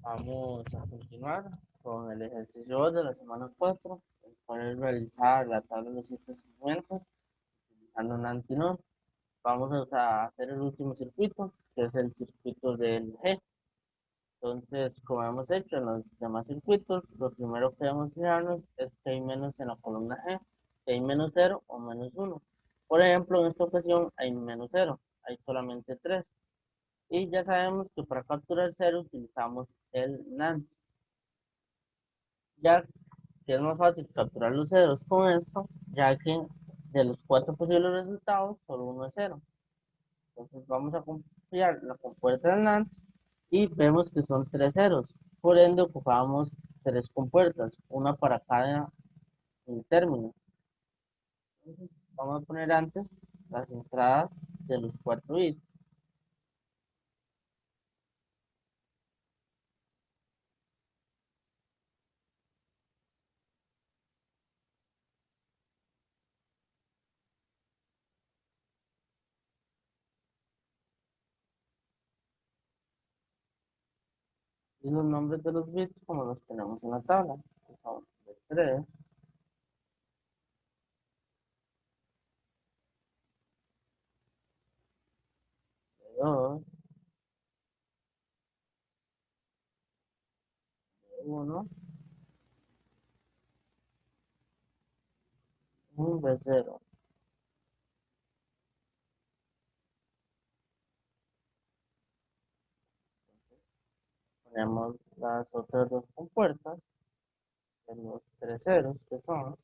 Vamos a continuar con el ejercicio 2 de la semana 4, el cual es realizar la tabla de los 7 segmentos utilizando un antinode. Vamos a hacer el último circuito, que es el circuito del G. Entonces, como hemos hecho en los demás circuitos, lo primero que debemos fijarnos es que hay menos en la columna G, que hay menos 0 o menos 1. Por ejemplo, en esta ocasión hay menos 0, hay solamente 3. Y ya sabemos que para capturar 0 utilizamos el NAND. Ya que es más fácil capturar los ceros con esto, ya que de los 4 posibles resultados, solo uno es 0. Entonces vamos a copiar la compuerta del NAND y vemos que son 3 ceros. Por ende, ocupamos 3 compuertas, una para cada término. Entonces, vamos a poner antes las entradas de los 4 bits. Y los nombres de los bits como los tenemos en la tabla, que son de 3, de 2, de 1, un de 0. Tenemos las otras 2 compuertas de los 3 ceros que son,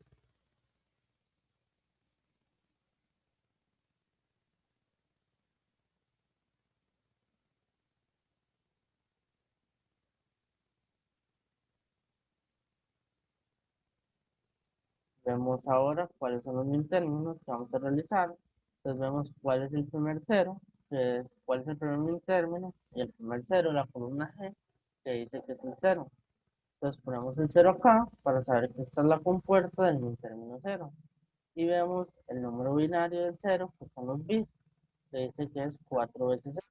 vemos ahora cuáles son los mil términos que vamos a realizar. Entonces vemos cuál es el primer cero, que es, cuál es el primer mil término, y el primer cero, la columna G, que dice que es el cero. Entonces ponemos el cero acá para saber que esta es la compuerta del mil término cero. Y vemos el número binario del cero, que son los bits, que dice que es 4 veces cero.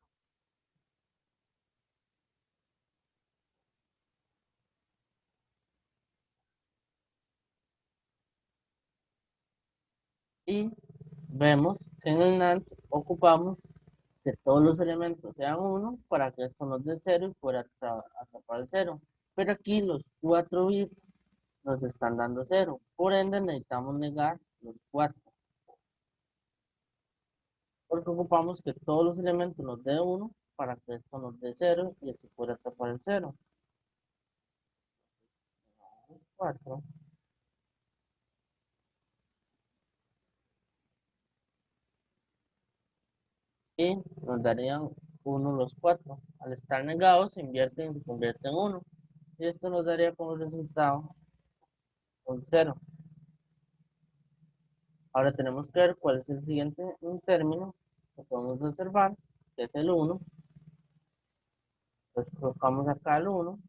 Y vemos que en el NAND ocupamos que todos los elementos sean uno para que esto nos dé cero y pueda atrapar el cero. Pero aquí los 4 bits nos están dando cero. Por ende necesitamos negar los 4. Porque ocupamos que todos los elementos nos dé uno para que esto nos dé cero y así pueda atrapar el cero. 4. Y nos darían uno los 4. Al estar negados se invierten y se convierte en uno. Y esto nos daría como resultado un cero. Ahora tenemos que ver cuál es el siguiente término que podemos observar, que es el uno. Entonces colocamos acá el uno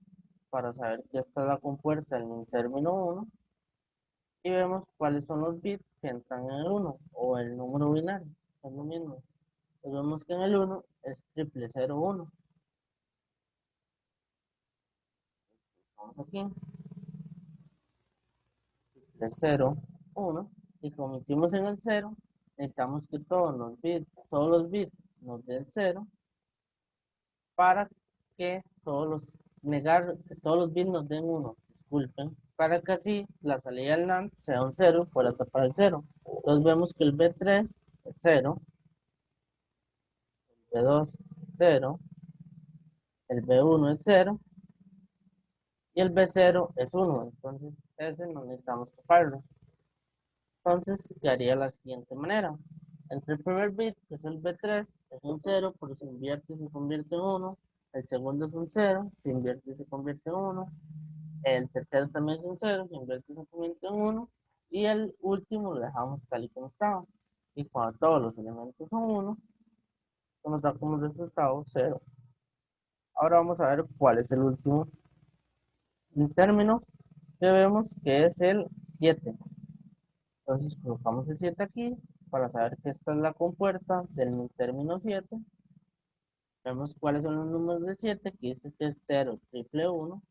para saber que esta es la compuerta del término uno y vemos cuáles son los bits que entran en el uno o el número binario, es lo mismo. Entonces vemos que en el uno es triple cero uno. Vamos aquí, triple cero uno, y como hicimos en el cero, necesitamos que todos los bits nos den cero para que que todos los bits nos den uno, disculpen, para que así la salida del NAND sea un cero y fuera tapar el cero. Entonces vemos que el B3 es cero, el B2 cero, el B1 es cero y el B0 es uno. Entonces ese no necesitamos taparlo. Entonces quedaría de la siguiente manera. Entre el primer bit, que es el B3, es un cero, pero se invierte y se convierte en uno. El segundo es un cero, se invierte y se convierte en uno. El tercero también es un cero, se invierte y se convierte en uno. Y el último lo dejamos tal y como estaba. Y cuando todos los elementos son uno, nos da como resultado cero. Ahora vamos a ver cuál es el último término que vemos que es el 7. Entonces colocamos el 7 aquí para saber que esta es la compuerta del término 7 Vemos cuáles son los números de 7, que dice que es 0, triple 1.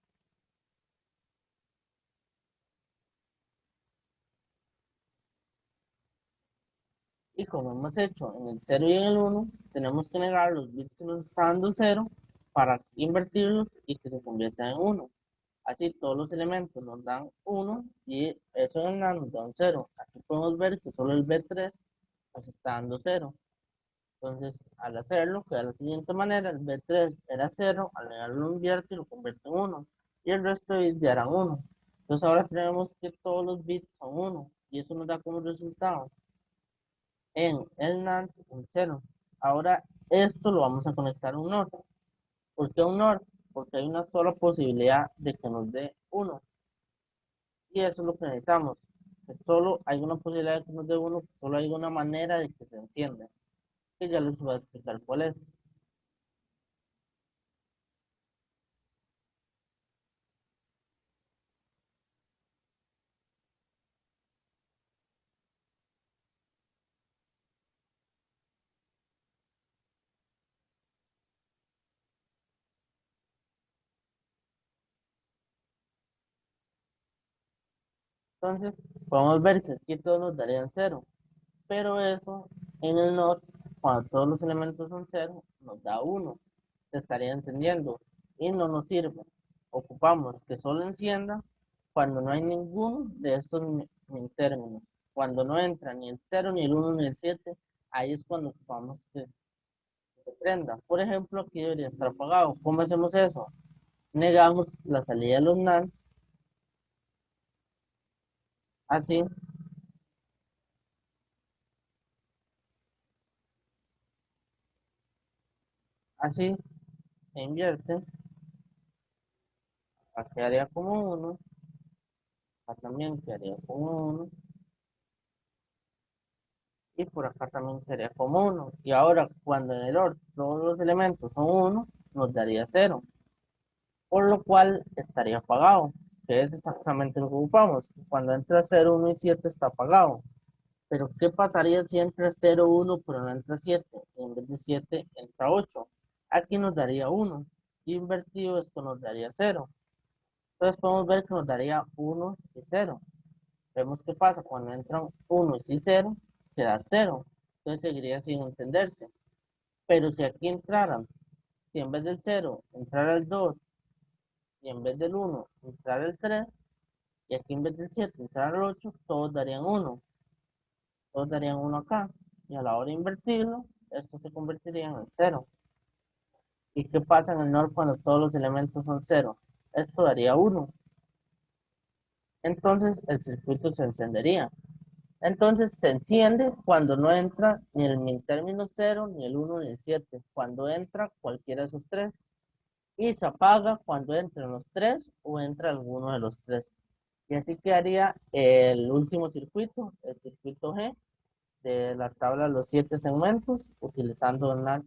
Y como hemos hecho en el 0 y en el 1, tenemos que negar los bits que nos está dando 0 para invertirlos y que se conviertan en 1. Así todos los elementos nos dan 1 y eso en el NAND nos da un 0. Aquí podemos ver que solo el B3 nos está dando 0. Entonces, al hacerlo, queda de la siguiente manera: el B3 era 0, al negarlo lo invierte y lo convierte en 1. Y el resto de bits ya eran 1. Entonces ahora tenemos que todos los bits son 1. Y eso nos da como resultado en el NAND un 0. Ahora esto lo vamos a conectar a un NOR. ¿Por qué un NOR? Porque hay una sola posibilidad de que nos dé 1. Y eso es lo que necesitamos. Que solo hay una posibilidad de que nos dé 1, solo hay una manera de que se encienda. Que ya les voy a explicar cuál es. Entonces, podemos ver que aquí todos nos darían 0. Pero eso en el NOT, cuando todos los elementos son 0, nos da 1. Se estaría encendiendo y no nos sirve. Ocupamos que solo encienda cuando no hay ninguno de estos términos. Cuando no entra ni el 0, ni el 1, ni el 7, ahí es cuando ocupamos que se prenda. Por ejemplo, aquí debería estar apagado. ¿Cómo hacemos eso? Negamos la salida de los NAND, así, así, se invierte, acá quedaría como 1, acá también quedaría como 1, y por acá también quedaría como 1. Y ahora, cuando en el OR todos los elementos son 1, nos daría 0, por lo cual estaría apagado, que es exactamente lo que ocupamos. Cuando entra 0, 1 y 7 está apagado. Pero ¿qué pasaría si entra 0, 1, pero no entra 7? Y en vez de 7 entra 8. Aquí nos daría 1. Invertido esto nos daría 0. Entonces podemos ver que nos daría 1 y 0. Vemos qué pasa cuando entran 1 y 0, queda 0. Entonces seguiría sin encenderse. Pero si aquí entraran, si en vez del 0 entrara el 2 y en vez del 1 entrara el 3 y aquí en vez del 7 entrara el 8, todos darían 1. Todos darían 1 acá. Y a la hora de invertirlo, esto se convertiría en 0. ¿Y qué pasa en el NOR cuando todos los elementos son 0? Esto daría 1. Entonces el circuito se encendería. Entonces se enciende cuando no entra ni el min término 0, ni el 1, ni el 7. Cuando entra cualquiera de esos tres. Y se apaga cuando entran los tres o entra alguno de los tres. Y así quedaría el último circuito, el circuito G, de la tabla de los 7 segmentos, utilizando NAND